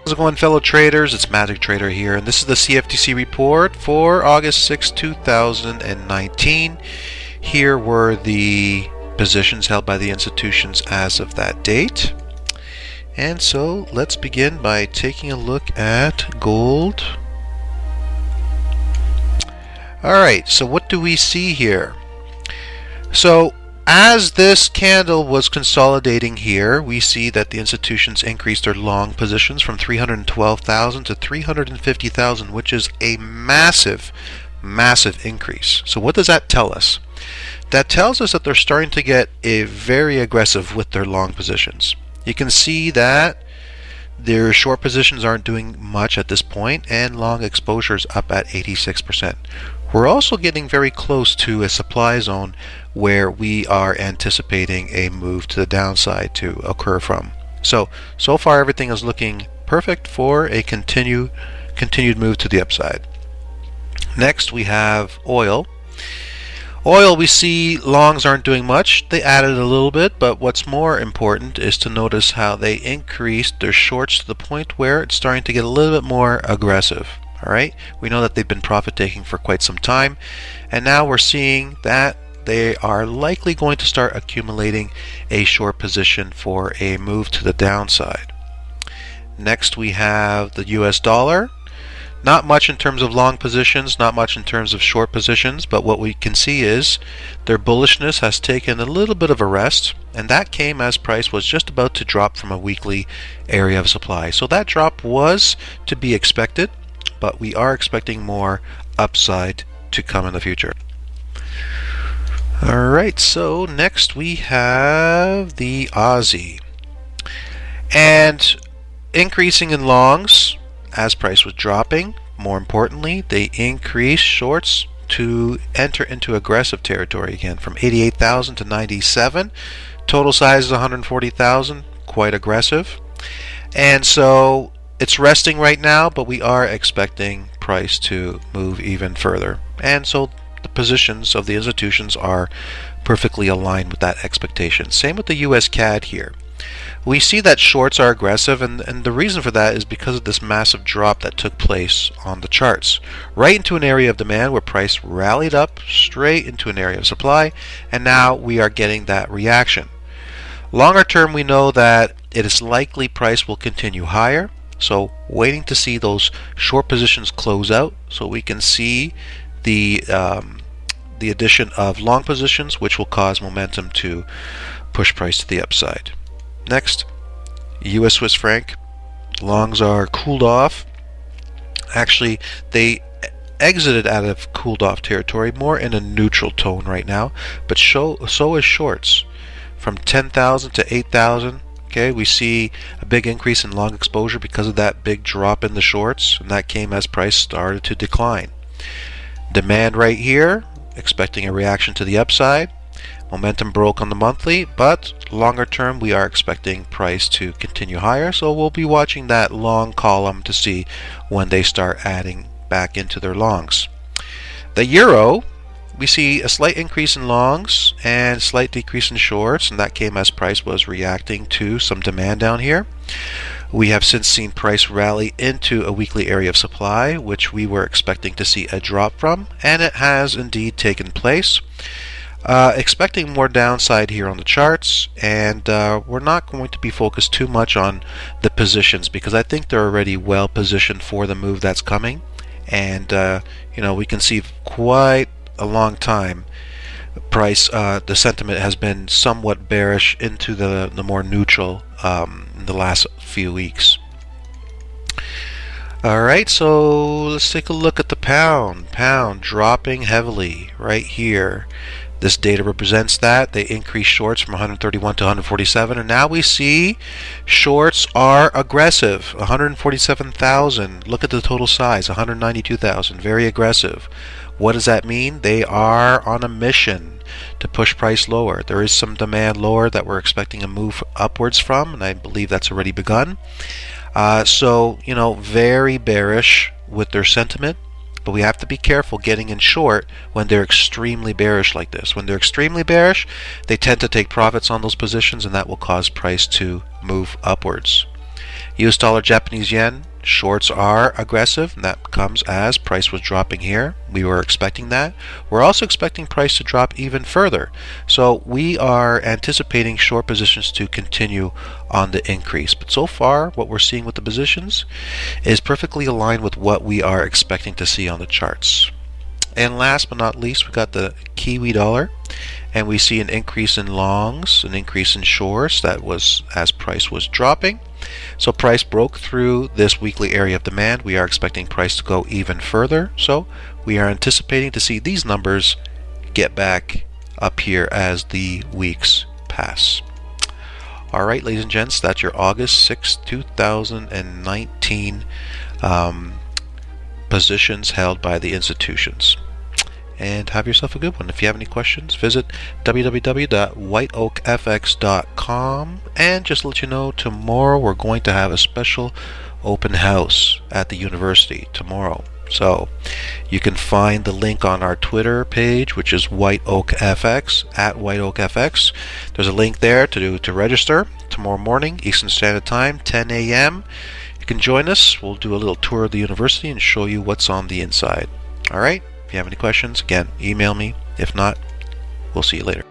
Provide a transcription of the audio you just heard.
How's it going, fellow traders? It's Magic Trader here, and this is the CFTC report for August 6, 2019. Here were the positions held by the institutions as of that date. And so let's begin by taking a look at gold. Alright, so what do we see here? So as this candle was consolidating here, we see that the institutions increased their long positions from 312,000 to 350,000, which is a massive increase. So what does that tell us? That tells us that they're starting to get very aggressive with their long positions. You can see that their short positions aren't doing much at this point, and long exposure is up at 86%. We're also getting very close to a supply zone where we are anticipating a move to the downside to occur from. So far everything is looking perfect for a continued move to the upside. Next we have oil. Oil, we see longs aren't doing much. They added a little bit, but what's more important is to notice how they increased their shorts to the point where it's starting to get a little bit more aggressive. Alright, we know that they've been profit taking for quite some time, and now we're seeing that they are likely going to start accumulating a short position for a move to the downside. Next we have the US dollar. Not much in terms of long positions, not much in terms of short positions, but what we can see is their bullishness has taken a little bit of a rest, and that came as price was just about to drop from a weekly area of supply. So that drop was to be expected, but we are expecting more upside to come in the future. Alright, so next we have the Aussie. And increasing in longs as price was dropping. More importantly, they increased shorts to enter into aggressive territory again from 88,000 to 97. Total size is 140,000, quite aggressive. And so it's resting right now, but we are expecting price to move even further. And so the positions of the institutions are perfectly aligned with that expectation. Same with the US CAD here. We see that shorts are aggressive, and the reason for that is because of this massive drop that took place on the charts. Right into an area of demand where price rallied up straight into an area of supply, and now we are getting that reaction. Longer term, we know that it is likely price will continue higher. So waiting to see those short positions close out so we can see the addition of long positions, which will cause momentum to push price to the upside. Next, US Swiss franc. Longs are cooled off. Actually, they exited out of cooled off territory, more in a neutral tone right now, but so is shorts from 10,000 to 8,000. Okay, we see a big increase in long exposure because of that big drop in the shorts, and that came as price started to decline. Demand right here, expecting a reaction to the upside. Momentum broke on the monthly, but longer term we are expecting price to continue higher, so we'll be watching that long column to see when they start adding back into their longs. The euro, we see a slight increase in longs and slight decrease in shorts, and that came as price was reacting to some demand down here. We have since seen price rally into a weekly area of supply, which we were expecting to see a drop from, and it has indeed taken place. Expecting more downside here on the charts, and we're not going to be focused too much on the positions because I think they're already well positioned for the move that's coming, and we can see quite a long time price the sentiment has been somewhat bearish into the more neutral in the last few weeks. Alright, so let's take a look at the pound dropping heavily right here. This data represents that. They increased shorts from 131 to 147, and now we see shorts are aggressive. 147,000. Look at the total size, 192,000. Very aggressive. What does that mean? They are on a mission to push price lower. There is some demand lower that we're expecting a move upwards from, and I believe that's already begun. So, very bearish with their sentiment. But we have to be careful getting in short when they're extremely bearish like this. When they're extremely bearish, they tend to take profits on those positions, and that will cause price to move upwards. US dollar, Japanese yen, shorts are aggressive, and that comes as price was dropping here. We were expecting that. We're also expecting price to drop even further. So we are anticipating short positions to continue on the increase. But so far, what we're seeing with the positions is perfectly aligned with what we are expecting to see on the charts. And last but not least, we got the Kiwi dollar, and we see an increase in longs, an increase in shorts. That was as price was dropping. So price broke through this weekly area of demand. We are expecting price to go even further. So we are anticipating to see these numbers get back up here as the weeks pass. All right, ladies and gents, that's your August 6, 2019 positions held by the institutions. And have yourself a good one. If you have any questions, visit www.whiteoakfx.com. And just to let you know, tomorrow we're going to have a special open house at the university tomorrow. So you can find the link on our Twitter page, which is WhiteOakFX, at WhiteOakFX. There's a link there to register tomorrow morning, Eastern Standard Time, 10 a.m. You can join us. We'll do a little tour of the university and show you what's on the inside. All right? If you have any questions, again, email me. If not, we'll see you later.